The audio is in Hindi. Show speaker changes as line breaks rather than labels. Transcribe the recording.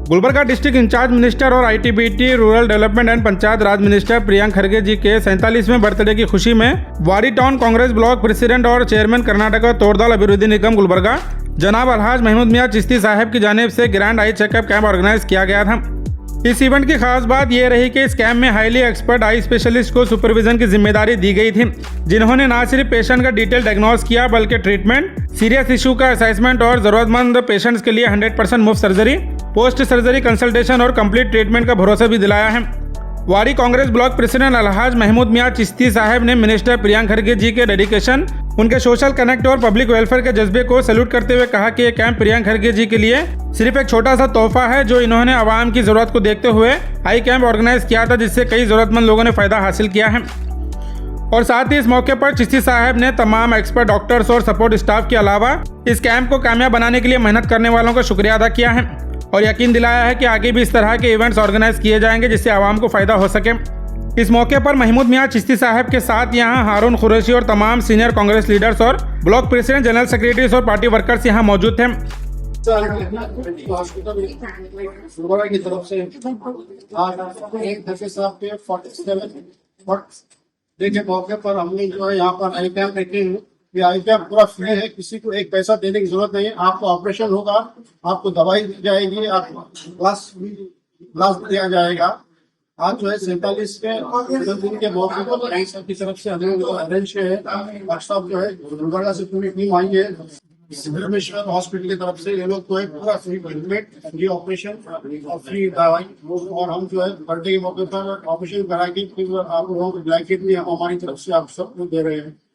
गुलबर्गा डिस्ट्रिक्ट इंचार्ज मिनिस्टर और ITBT rural development and panchayat raj minister Priyank Kharge ji के 47वें बर्थडे की खुशी में Wadi town Congress block president और चेयरमैन कर्नाटक तोरदाल अभिवृद्धि निगम गुलबर्गा जनाब अलहाज महमूद मियां चिश्ती साहब की जानिब से grand eye checkup camp organise किया गया था। इस इवेंट की खास बात यह रही कि इस कैंप में हाईली एक्सपर्ट आई स्पेशलिस्ट को सुपरविजन की जिम्मेदारी दी गई थी, जिन्होंने न सिर्फ पेशेंट का डिटेल डायग्नोस किया बल्कि ट्रीटमेंट, सीरियस इशू का असेसमेंट और जरूरतमंद पेशेंट्स के लिए 100% मुफ्त सर्जरी, पोस्ट सर्जरी कंसल्टेशन और कंप्लीट ट्रीटमेंट का भरोसा भी दिलाया है। वाड़ी कांग्रेस ब्लॉक प्रेसिडेंट अलहाज महमूद मियां चिश्ती साहब ने मिनिस्टर प्रियंक खरगे जी के डेडिकेशन, उनके सोशल कनेक्ट और पब्लिक वेलफेयर के जज्बे को सैल्यूट करते हुए कहा कि ये कैंप प्रियंक खरगे जी के लिए सिर्फ एक छोटा सा तोहफा है जो इन्होंने आवाम की जरूरत को देखते हुए आई कैंप ऑर्गेनाइज किया था, जिससे कई जरूरतमंद लोगों ने फायदा हासिल किया है। और साथ ही इस मौके पर चिश्ती साहब ने तमाम एक्सपर्ट डॉक्टर्स और सपोर्ट स्टाफ के अलावा इस कैंप को कामयाब बनाने के लिए मेहनत करने वालों का शुक्रिया अदा किया है और यकीन दिलाया है कि आगे भी इस तरह के इवेंट्स ऑर्गेनाइज किए जाएंगे जिससे आवाम को फायदा हो सके। इस मौके पर महमूद मियां चिश्ती साहब के साथ यहां हारून कुरैशी और तमाम सीनियर कांग्रेस लीडर्स और ब्लॉक प्रेसिडेंट, जनरल सेक्रेटरीज और पार्टी वर्कर्स यहां मौजूद थे।
गुलबर्गा की तरफ से आज एक दफे साहब के 47 डे के मौके पर हमने जो है यहाँ पर आई कैंप रखे हैं। ये आई कैंप पूरा फ्री है, किसी को एक पैसा देने की जरूरत नहीं है। आपको ऑपरेशन होगा, आपको दवाई दी जाएगी, आपको ग्लास दिया जाएगा। आज जो है 47 के जन्मदिन के मौके पर बैंक साहब की तरफ से अरेंज है। डॉक्टर साहब जो है गुलबर्गा से पूरी टीम आई है। सिद्धरामेश्वर हॉस्पिटल की तरफ से ये लोग को पूरा फ्री ट्रीटमेंट, फ्री ऑपरेशन और फ्री दवाई, और हम जो है बर्थडे के मौके पर ऑपरेशन करा के फिर आप लोगों को ब्लैंकेट भी हमारी तरफ से आप सबको दे रहे हैं।